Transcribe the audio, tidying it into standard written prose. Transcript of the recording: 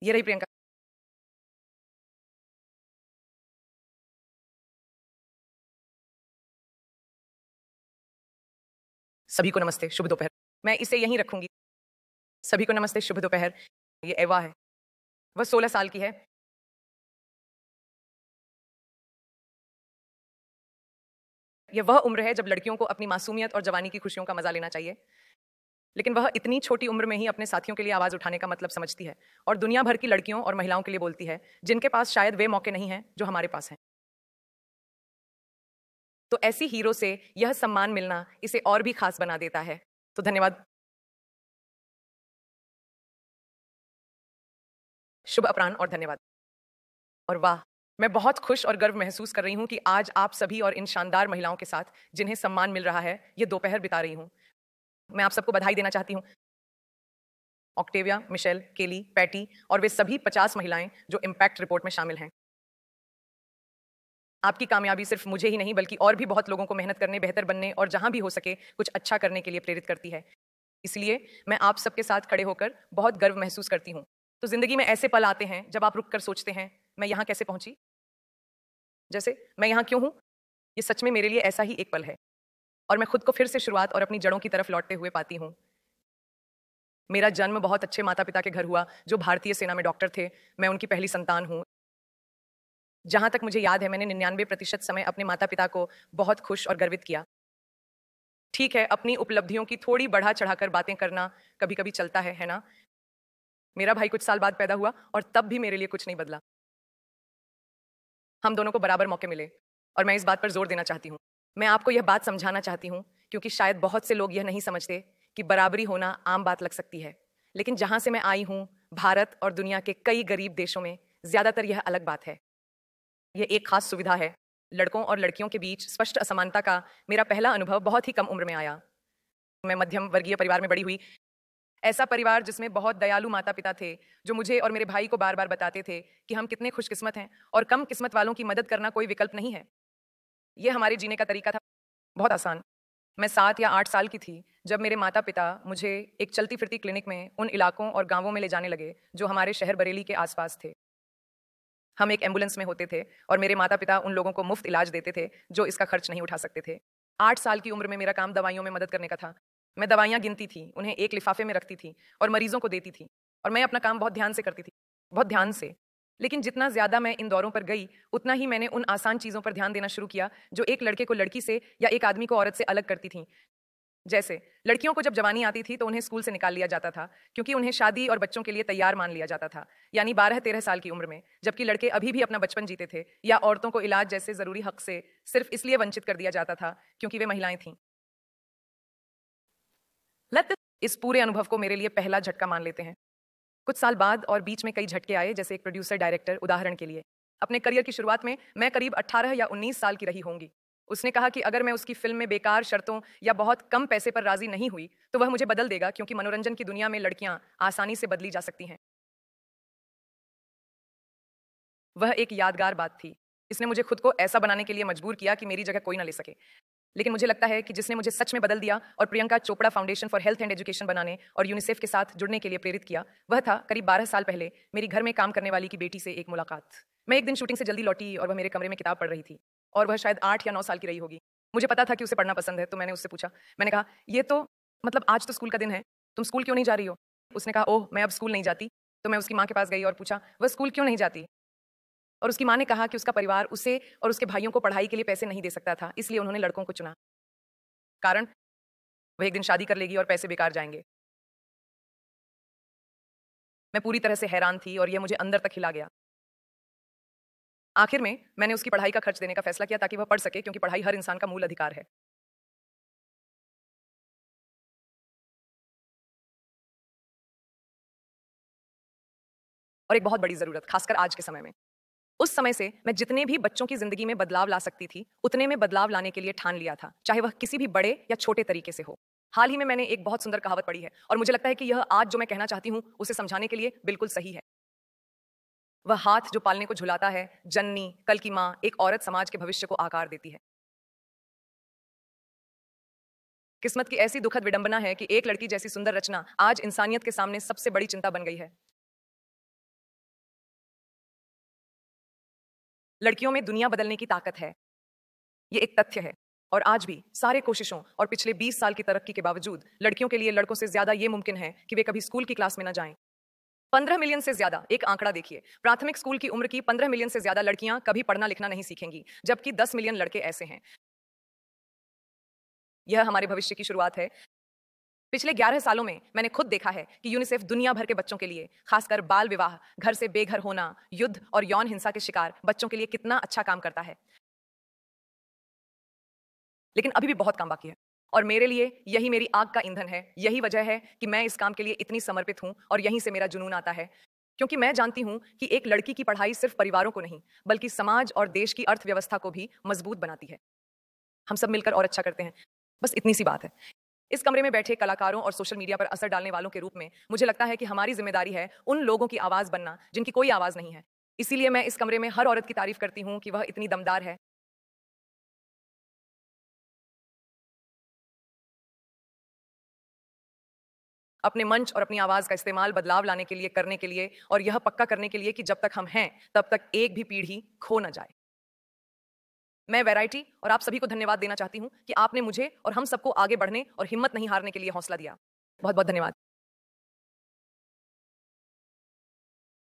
ये रही प्रियंका। सभी को नमस्ते, शुभ दोपहर। मैं इसे यहीं रखूंगी। सभी को नमस्ते, शुभ दोपहर। ये एवा है। वह 16 साल की है। यह वह उम्र है जब लड़कियों को अपनी मासूमियत और जवानी की खुशियों का मजा लेना चाहिए। लेकिन वह इतनी छोटी उम्र में ही अपने साथियों के लिए आवाज उठाने का मतलब समझती है और दुनिया भर की लड़कियों और महिलाओं के लिए बोलती है जिनके पास शायद वे मौके नहीं हैं जो हमारे पास हैं। तो ऐसी हीरो से यह सम्मान मिलना इसे और भी खास बना देता है। तो धन्यवाद। शुभ अपराह्न और धन्यवाद। और वाह, मैं बहुत खुश और गर्व महसूस कर रही हूं कि आज आप सभी और इन शानदार महिलाओं के साथ जिन्हें सम्मान मिल रहा है ये दोपहर बिता रही हूं। मैं आप सबको बधाई देना चाहती हूं। ऑक्टेविया, मिशेल, केली, पैटी और वे सभी 50 महिलाएं जो इम्पैक्ट रिपोर्ट में शामिल हैं। आपकी कामयाबी सिर्फ मुझे ही नहीं बल्कि और भी बहुत लोगों को मेहनत करने, बेहतर बनने और जहां भी हो सके कुछ अच्छा करने के लिए प्रेरित करती है। इसलिए मैं आप सबके साथ खड़े होकर बहुत गर्व महसूस करती हूँ। तो जिंदगी में ऐसे पल आते हैं जब आप रुक कर सोचते हैं, मैं यहाँ कैसे पहुंची? जैसे मैं यहाँ क्यों हूँ? ये सच में मेरे लिए ऐसा ही एक पल है। और मैं खुद को फिर से शुरुआत और अपनी जड़ों की तरफ लौटते हुए पाती हूँ। मेरा जन्म बहुत अच्छे माता पिता के घर हुआ जो भारतीय सेना में डॉक्टर थे। मैं उनकी पहली संतान हूँ। जहां तक मुझे याद है मैंने 99% समय अपने माता पिता को बहुत खुश और गर्वित किया। ठीक है, अपनी उपलब्धियों की थोड़ी बढ़ा चढ़ाकर बातें करना कभी कभी चलता है ना? मेरा भाई कुछ साल बाद पैदा हुआ और तब भी मेरे लिए कुछ नहीं बदला। हम दोनों को बराबर मौके मिले और मैं इस बात पर जोर देना चाहती हूँ। मैं आपको यह बात समझाना चाहती हूँ क्योंकि शायद बहुत से लोग यह नहीं समझते कि बराबरी होना आम बात लग सकती है, लेकिन जहां से मैं आई हूँ, भारत और दुनिया के कई गरीब देशों में ज्यादातर यह अलग बात है। यह एक खास सुविधा है। लड़कों और लड़कियों के बीच स्पष्ट असमानता का मेरा पहला अनुभव बहुत ही कम उम्र में आया। मैं मध्यम वर्गीय परिवार में बड़ी हुई। ऐसा परिवार जिसमें बहुत दयालु माता पिता थे जो मुझे और मेरे भाई को बार बार बताते थे कि हम कितने खुशकिस्मत हैं और कम किस्मत वालों की मदद करना कोई विकल्प नहीं है। यह हमारे जीने का तरीका था। बहुत आसान। मैं 7 या 8 साल की थी जब मेरे माता पिता मुझे एक चलती फिरती क्लिनिक में उन इलाकों और गांवों में ले जाने लगे जो हमारे शहर बरेली के आसपास थे। हम एक एम्बुलेंस में होते थे और मेरे माता पिता उन लोगों को मुफ्त इलाज देते थे जो इसका खर्च नहीं उठा सकते थे। 8 साल की उम्र में मेरा काम दवाइयों में मदद करने का था। मैं दवाइयाँ गिनती थी, उन्हें एक लिफाफे में रखती थी और मरीजों को देती थी। और मैं अपना काम बहुत ध्यान से करती थी, बहुत ध्यान से। लेकिन जितना ज्यादा मैं इन दौरों पर गई उतना ही मैंने उन आसान चीजों पर ध्यान देना शुरू किया जो एक लड़के को लड़की से या एक आदमी को औरत से अलग करती थी। जैसे लड़कियों को जब जवानी आती थी तो उन्हें स्कूल से निकाल लिया जाता था क्योंकि उन्हें शादी और बच्चों के लिए तैयार मान लिया जाता था, यानी 12-13 साल की उम्र में, जबकि लड़के अभी भी अपना बचपन जीते थे या औरतों को इलाज जैसे जरूरी हक से सिर्फ इसलिए वंचित कर दिया जाता था क्योंकि वे महिलाएं थीं। लेट इस पूरे अनुभव को मेरे लिए पहला झटका मान लेते हैं। कुछ साल बाद और बीच में कई झटके आए, जैसे एक प्रोड्यूसर डायरेक्टर, उदाहरण के लिए अपने करियर की शुरुआत में मैं करीब 18 या 19 साल की रही होंगी। उसने कहा कि अगर मैं उसकी फिल्म में बेकार शर्तों या बहुत कम पैसे पर राजी नहीं हुई तो वह मुझे बदल देगा क्योंकि मनोरंजन की दुनिया में लड़कियां आसानी से बदली जा सकती हैं। वह एक यादगार बात थी। इसने मुझे खुद को ऐसा बनाने के लिए मजबूर किया कि मेरी जगह कोई ना ले सके। लेकिन मुझे लगता है कि जिसने मुझे सच में बदल दिया और Priyanka Chopra foundation for health and education बनाने और यूनिसेफ के साथ जुड़ने के लिए प्रेरित किया, वह था करीब 12 साल पहले मेरी घर में काम करने वाली की बेटी से एक मुलाकात। मैं एक दिन शूटिंग से जल्दी लौटी और वह मेरे कमरे में किताब पढ़ रही थी और वह शायद 8 या 9 साल की रही होगी। मुझे पता था कि उसे पढ़ना पसंद है, तो मैंने उससे पूछा। मैंने कहा, ये तो मतलब आज तो स्कूल का दिन है, तुम स्कूल क्यों नहीं जा रही हो? उसने कहा, ओह, मैं अब स्कूल नहीं जाती। तो मैं उसकी माँ के पास गई और पूछा, वह स्कूल क्यों नहीं जाती? और उसकी माँ ने कहा कि उसका परिवार उसे और उसके भाइयों को पढ़ाई के लिए पैसे नहीं दे सकता था, इसलिए उन्होंने लड़कों को चुना। कारण, वह एक दिन शादी कर लेगी और पैसे बेकार जाएंगे। मैं पूरी तरह से हैरान थी और यह मुझे अंदर तक हिला गया। आखिर में मैंने उसकी पढ़ाई का खर्च देने का फैसला किया ताकि वह पढ़ सके, क्योंकि पढ़ाई हर इंसान का मूल अधिकार है। और एक बहुत बड़ी जरूरत, खासकर आज के समय में। उस समय से मैं जितने भी बच्चों की जिंदगी में बदलाव ला सकती थी उतने में बदलाव लाने के लिए ठान लिया था, चाहे वह किसी भी बड़े या छोटे तरीके से हो। हाल ही में मैंने एक बहुत सुंदर कहावत पढ़ी है और मुझे लगता है कि यह आज जो मैं कहना चाहती हूँ उसे समझाने के लिए बिल्कुल सही है। वह हाथ जो पालने को झुलाता है, जननी, कल की माँ, एक औरत समाज के भविष्य को आकार देती है। किस्मत की ऐसी दुखद विडंबना है कि एक लड़की जैसी सुंदर रचना आज इंसानियत के सामने सबसे बड़ी चिंता बन गई है। लड़कियों में दुनिया बदलने की ताकत है, ये एक तथ्य है। और आज भी सारे कोशिशों और पिछले 20 साल की तरक्की के बावजूद लड़कियों के लिए लड़कों से ज्यादा ये मुमकिन है कि वे कभी स्कूल की क्लास में न जाएं। 15 मिलियन से ज्यादा, एक आंकड़ा देखिए, प्राथमिक स्कूल की उम्र की 15 मिलियन से ज्यादा लड़कियां कभी पढ़ना लिखना नहीं सीखेंगी, जबकि 10 मिलियन लड़के ऐसे हैं। यह हमारे भविष्य की शुरुआत है। पिछले 11 सालों में मैंने खुद देखा है कि यूनिसेफ दुनिया भर के बच्चों के लिए, खासकर बाल विवाह, घर से बेघर होना, युद्ध और यौन हिंसा के शिकार बच्चों के लिए कितना अच्छा काम करता है। लेकिन अभी भी बहुत काम बाकी है, और मेरे लिए यही मेरी आग का ईंधन है। यही वजह है कि मैं इस काम के लिए इतनी समर्पित हूं, और यहीं से मेरा जुनून आता है, क्योंकि मैं जानती हूं कि एक लड़की की पढ़ाई सिर्फ परिवारों को नहीं, बल्कि समाज और देश की अर्थव्यवस्था को भी मजबूत बनाती है। हम सब मिलकर और अच्छा करते हैं। बस इतनी सी बात है। इस कमरे में बैठे कलाकारों और सोशल मीडिया पर असर डालने वालों के रूप में मुझे लगता है कि हमारी जिम्मेदारी है उन लोगों की आवाज बनना जिनकी कोई आवाज नहीं है। इसीलिए मैं इस कमरे में हर औरत की तारीफ करती हूं कि वह इतनी दमदार है। अपने मंच और अपनी आवाज का इस्तेमाल बदलाव लाने के लिए, करने के लिए, और यह पक्का करने के लिए कि जब तक हम हैं तब तक एक भी पीढ़ी खो न जाए। मैं वैरायटी और आप सभी को धन्यवाद देना चाहती हूं कि आपने मुझे और हम सबको आगे बढ़ने और हिम्मत नहीं हारने के लिए हौसला दिया। बहुत बहुत धन्यवाद।